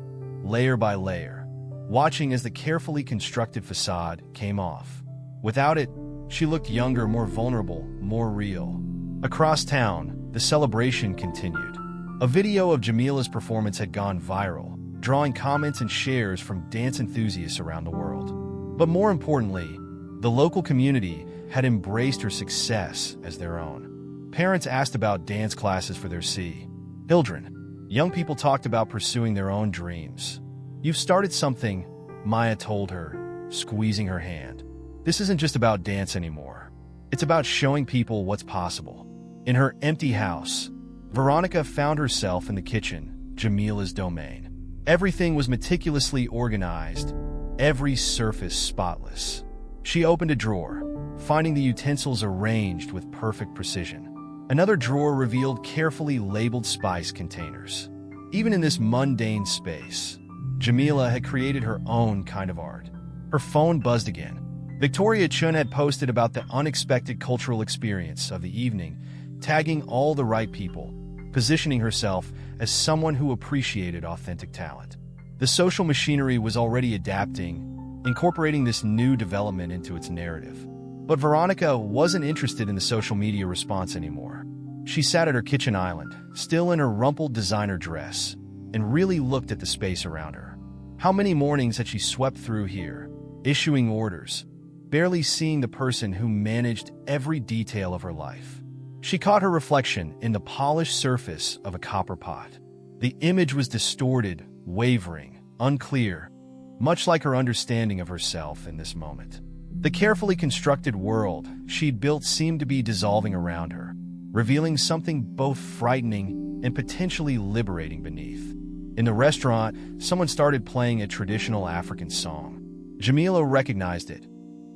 layer by layer, watching as the carefully constructed facade came off. Without it, she looked younger, more vulnerable, more real. Across town, the celebration continued. A video of Jamila's performance had gone viral, drawing comments and shares from dance enthusiasts around the world. But more importantly, the local community had embraced her success as their own. Parents asked about dance classes for their children. Young people talked about pursuing their own dreams. You've started something, Maya told her, squeezing her hand. This isn't just about dance anymore. It's about showing people what's possible. In her empty house, Veronica found herself in the kitchen, Jamila's domain. Everything was meticulously organized, every surface spotless. She opened a drawer, finding the utensils arranged with perfect precision. Another drawer revealed carefully labeled spice containers. Even in this mundane space, Jamila had created her own kind of art. Her phone buzzed again. Victoria Chun had posted about the unexpected cultural experience of the evening, tagging all the right people, positioning herself as someone who appreciated authentic talent. The social machinery was already adapting, incorporating this new development into its narrative. But Veronica wasn't interested in the social media response anymore. She sat at her kitchen island, still in her rumpled designer dress, and really looked at the space around her. How many mornings had she swept through here, issuing orders, barely seeing the person who managed every detail of her life? She caught her reflection in the polished surface of a copper pot. The image was distorted, wavering, unclear, much like her understanding of herself in this moment. The carefully constructed world she'd built seemed to be dissolving around her, revealing something both frightening and potentially liberating beneath. In the restaurant, someone started playing a traditional African song. Jamila recognized it,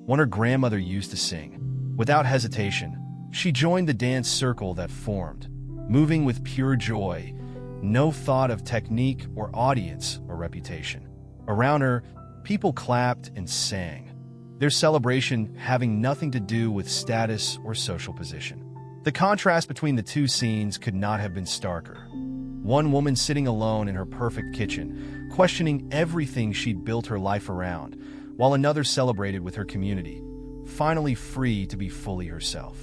one her grandmother used to sing. Without hesitation, she joined the dance circle that formed, moving with pure joy, no thought of technique or audience or reputation. Around her, people clapped and sang, their celebration having nothing to do with status or social position. The contrast between the two scenes could not have been starker. One woman sitting alone in her perfect kitchen, questioning everything she'd built her life around, while another celebrated with her community, finally free to be fully herself.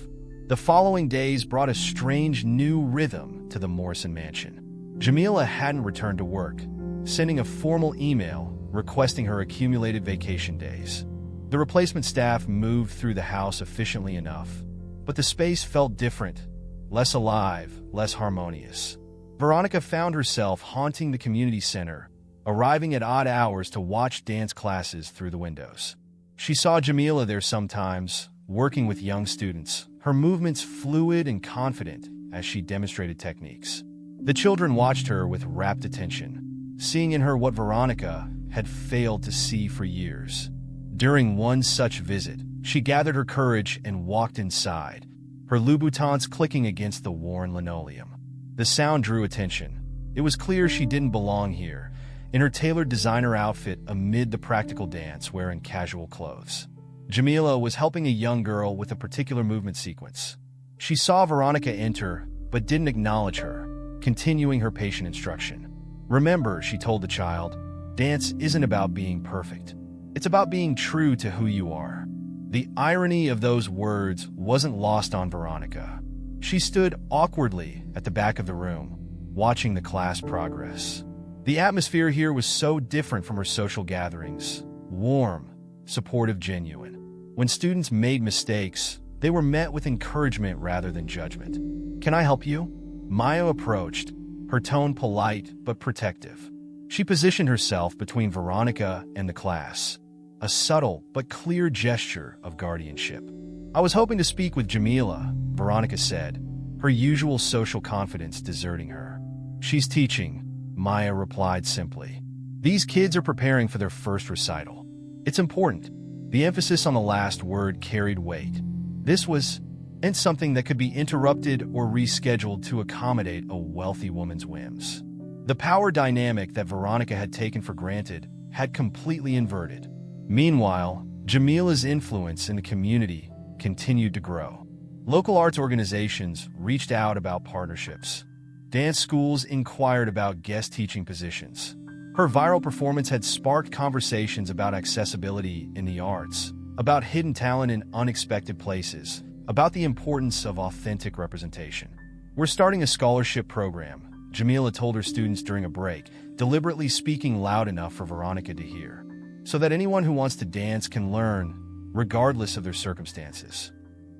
The following days brought a strange new rhythm to the Morrison mansion. Jamila hadn't returned to work, sending a formal email requesting her accumulated vacation days. The replacement staff moved through the house efficiently enough, but the space felt different, less alive, less harmonious. Veronica found herself haunting the community center, arriving at odd hours to watch dance classes through the windows. She saw Jamila there sometimes, working with young students, her movements fluid and confident as she demonstrated techniques. The children watched her with rapt attention, seeing in her what Veronica had failed to see for years. During one such visit, she gathered her courage and walked inside, her Louboutins clicking against the worn linoleum. The sound drew attention. It was clear she didn't belong here, in her tailored designer outfit amid the practical dance wearing casual clothes. Jamila was helping a young girl with a particular movement sequence. She saw Veronica enter, but didn't acknowledge her, continuing her patient instruction. "Remember," she told the child, Dance isn't about being perfect. It's about being true to who you are. The irony of those words wasn't lost on Veronica. She stood awkwardly at the back of the room, watching the class progress. The atmosphere here was so different from her social gatherings. Warm, supportive, genuine. When students made mistakes, they were met with encouragement rather than judgment. "Can I help you?" Maya approached, her tone polite but protective. She positioned herself between Veronica and the class, a subtle but clear gesture of guardianship. "I was hoping to speak with Jamila," Veronica said, her usual social confidence deserting her. "She's teaching," Maya replied simply. "These kids are preparing for their first recital. It's important." The emphasis on the last word carried weight. This wasn't something that could be interrupted or rescheduled to accommodate a wealthy woman's whims. The power dynamic that Veronica had taken for granted had completely inverted. Meanwhile, Jamila's influence in the community continued to grow. Local arts organizations reached out about partnerships. Dance schools inquired about guest teaching positions. Her viral performance had sparked conversations about accessibility in the arts, about hidden talent in unexpected places, about the importance of authentic representation. "We're starting a scholarship program," Jamila told her students during a break, deliberately speaking loud enough for Veronica to hear, "so that anyone who wants to dance can learn, regardless of their circumstances."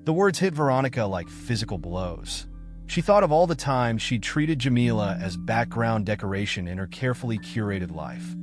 The words hit Veronica like physical blows. She thought of all the times she'd treated Jamila as background decoration in her carefully curated life,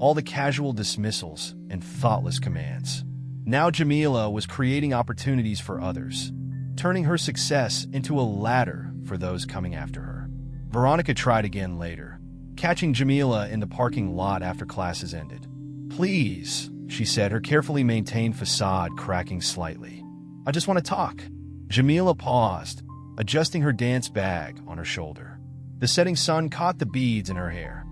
all the casual dismissals and thoughtless commands. Now Jamila was creating opportunities for others, turning her success into a ladder for those coming after her. Veronica tried again later, catching Jamila in the parking lot after classes ended. "Please," she said, her carefully maintained facade cracking slightly. "I just want to talk." Jamila paused, adjusting her dance bag on her shoulder. The setting sun caught the beads in her hair,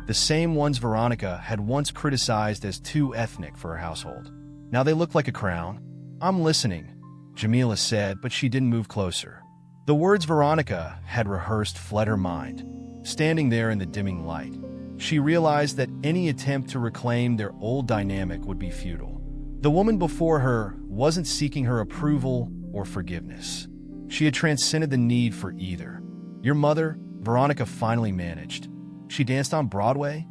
the same ones Veronica had once criticized as too ethnic for her household. Now they looked like a crown. "I'm listening," Jamila said, but she didn't move closer. The words Veronica had rehearsed fled her mind. Standing there in the dimming light, she realized that any attempt to reclaim their old dynamic would be futile. The woman before her wasn't seeking her approval or forgiveness. She had transcended the need for either. "Your mother," Veronica finally managed. "She danced on Broadway?"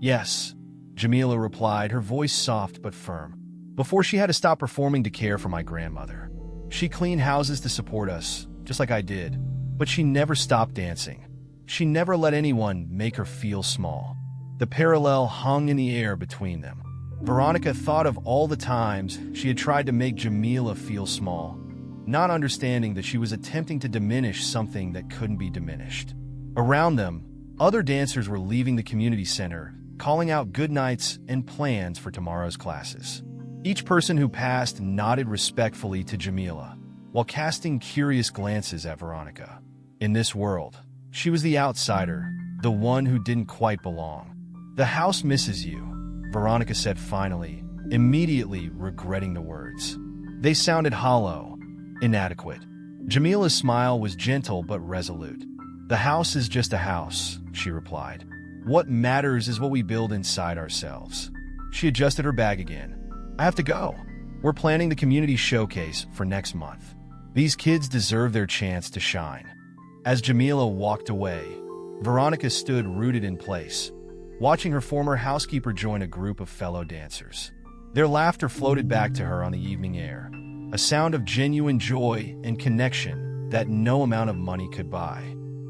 "Yes," Jamila replied, her voice soft but firm. "Before she had to stop performing to care for my grandmother. She cleaned houses to support us, just like I did. But she never stopped dancing. She never let anyone make her feel small." The parallel hung in the air between them. Veronica thought of all the times she had tried to make Jamila feel small, not understanding that she was attempting to diminish something that couldn't be diminished. Around them, other dancers were leaving the community center, calling out good nights and plans for tomorrow's classes. Each person who passed nodded respectfully to Jamila, while casting curious glances at Veronica. In this world, she was the outsider, the one who didn't quite belong. "The house misses you," Veronica said finally, immediately regretting the words. They sounded hollow, inadequate. Jamila's smile was gentle but resolute. "The house is just a house," she replied. "What matters is what we build inside ourselves." She adjusted her bag again. "I have to go. We're planning the community showcase for next month. These kids deserve their chance to shine." As Jamila walked away, Veronica stood rooted in place, watching her former housekeeper join a group of fellow dancers. Their laughter floated back to her on the evening air, a sound of genuine joy and connection that no amount of money could buy.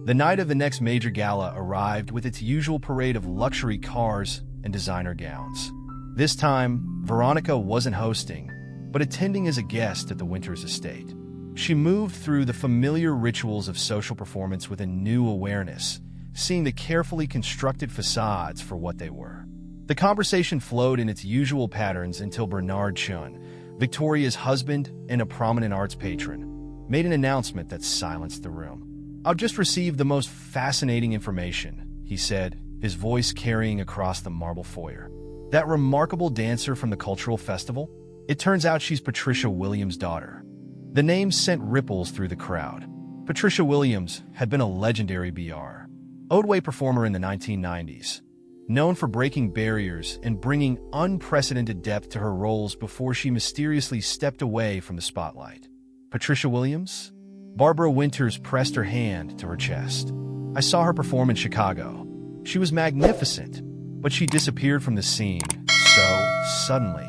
The night of the next major gala arrived with its usual parade of luxury cars and designer gowns. This time, Veronica wasn't hosting, but attending as a guest at the Winters estate. She moved through the familiar rituals of social performance with a new awareness, seeing the carefully constructed facades for what they were. The conversation flowed in its usual patterns until Bernard Chun, Victoria's husband and a prominent arts patron, made an announcement that silenced the room. "I've just received the most fascinating information," he said, his voice carrying across the marble foyer. "That remarkable dancer from the cultural festival? It turns out she's Patricia Williams' daughter." The name sent ripples through the crowd. Patricia Williams had been a legendary BR Oadway performer in the 1990s. known for breaking barriers and bringing unprecedented depth to her roles before she mysteriously stepped away from the spotlight. Patricia Williams? Barbara Winters pressed her hand to her chest. I saw her perform in Chicago. She was magnificent, but she disappeared from the scene, so suddenly.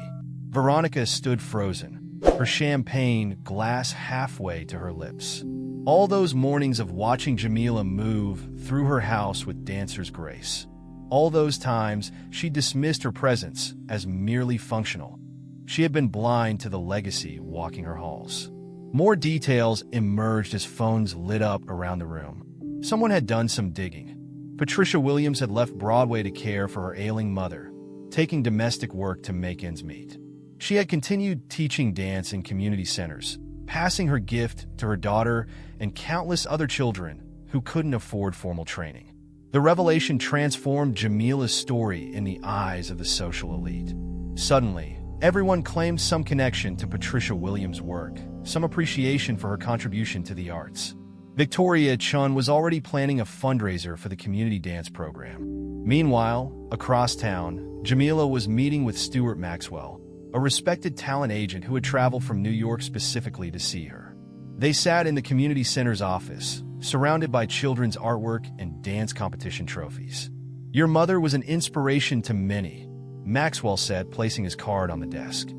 Veronica stood frozen, her champagne glass halfway to her lips. All those mornings of watching Jamila move through her house with dancer's grace. All those times she dismissed her presence as merely functional. She had been blind to the legacy walking her halls. More details emerged as phones lit up around the room. Someone had done some digging. Patricia Williams had left Broadway to care for her ailing mother, taking domestic work to make ends meet. She had continued teaching dance in community centers, passing her gift to her daughter and countless other children who couldn't afford formal training. The revelation transformed Jamila's story in the eyes of the social elite. Suddenly, everyone claimed some connection to Patricia Williams' work, some appreciation for her contribution to the arts. Victoria Chun was already planning a fundraiser for the community dance program. Meanwhile, across town, Jamila was meeting with Stuart Maxwell, a respected talent agent who had traveled from New York specifically to see her. They sat in the community center's office, surrounded by children's artwork and dance competition trophies. Your mother was an inspiration to many, Maxwell said, placing his card on the desk.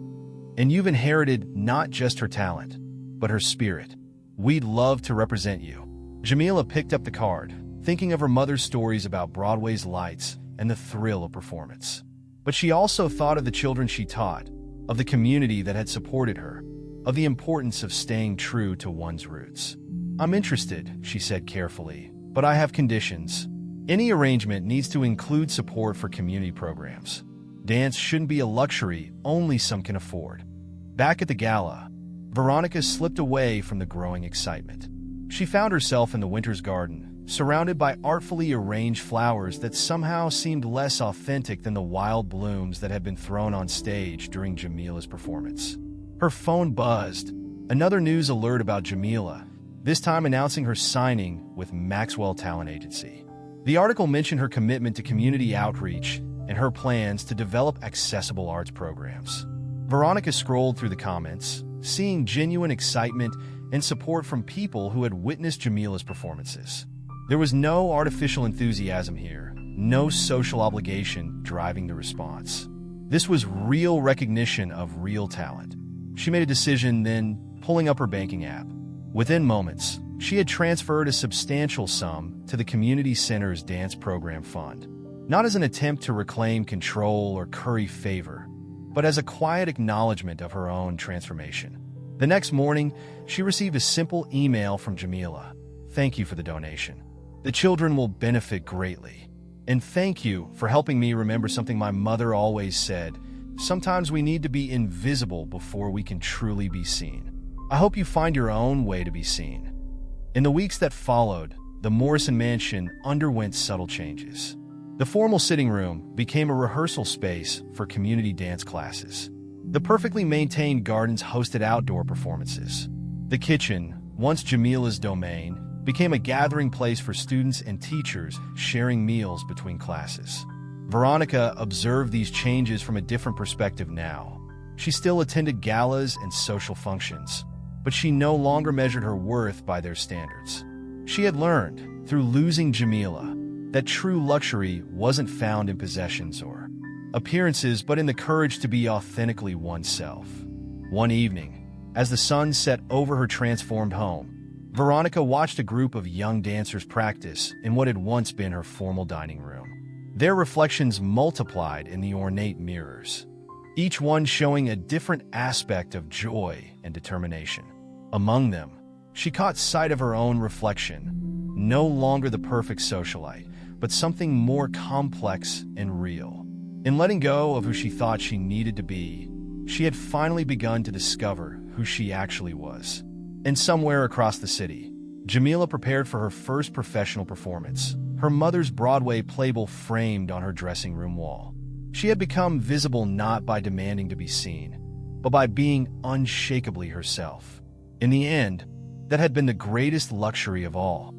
And you've inherited not just her talent, but her spirit. We'd love to represent you. Jamila picked up the card, thinking of her mother's stories about Broadway's lights and the thrill of performance. But she also thought of the children she taught, of the community that had supported her, of the importance of staying true to one's roots. I'm interested, she said carefully, but I have conditions. Any arrangement needs to include support for community programs. Dance shouldn't be a luxury only some can afford. Back at the gala, Veronica slipped away from the growing excitement. She found herself in the Winters garden, surrounded by artfully arranged flowers that somehow seemed less authentic than the wild blooms that had been thrown on stage during Jamila's performance. Her phone buzzed, another news alert about Jamila, this time announcing her signing with Maxwell Talent Agency. The article mentioned her commitment to community outreach and her plans to develop accessible arts programs. Veronica scrolled through the comments, seeing genuine excitement and support from people who had witnessed Jamila's performances. There was no artificial enthusiasm here, no social obligation driving the response. This was real recognition of real talent. She made a decision, then pulling up her banking app. Within moments, she had transferred a substantial sum to the community center's dance program fund, not as an attempt to reclaim control or curry favor, but as a quiet acknowledgement of her own transformation. The next morning, she received a simple email from Jamila. Thank you for the donation. The children will benefit greatly. And thank you for helping me remember something my mother always said. Sometimes we need to be invisible before we can truly be seen. I hope you find your own way to be seen. In the weeks that followed, the Morrison Mansion underwent subtle changes. The formal sitting room became a rehearsal space for community dance classes. The perfectly maintained gardens hosted outdoor performances. The kitchen, once Jamila's domain, became a gathering place for students and teachers sharing meals between classes. Veronica observed these changes from a different perspective now. She still attended galas and social functions, but she no longer measured her worth by their standards. She had learned, through losing Jamila, that true luxury wasn't found in possessions or appearances, but in the courage to be authentically oneself. One evening, as the sun set over her transformed home, Veronica watched a group of young dancers practice in what had once been her formal dining room. Their reflections multiplied in the ornate mirrors, each one showing a different aspect of joy and determination. Among them, she caught sight of her own reflection, no longer the perfect socialite, but something more complex and real. In letting go of who she thought she needed to be, she had finally begun to discover who she actually was. And somewhere across the city, Jamila prepared for her first professional performance, her mother's Broadway playbill framed on her dressing room wall. She had become visible not by demanding to be seen, but by being unshakably herself. In the end, that had been the greatest luxury of all.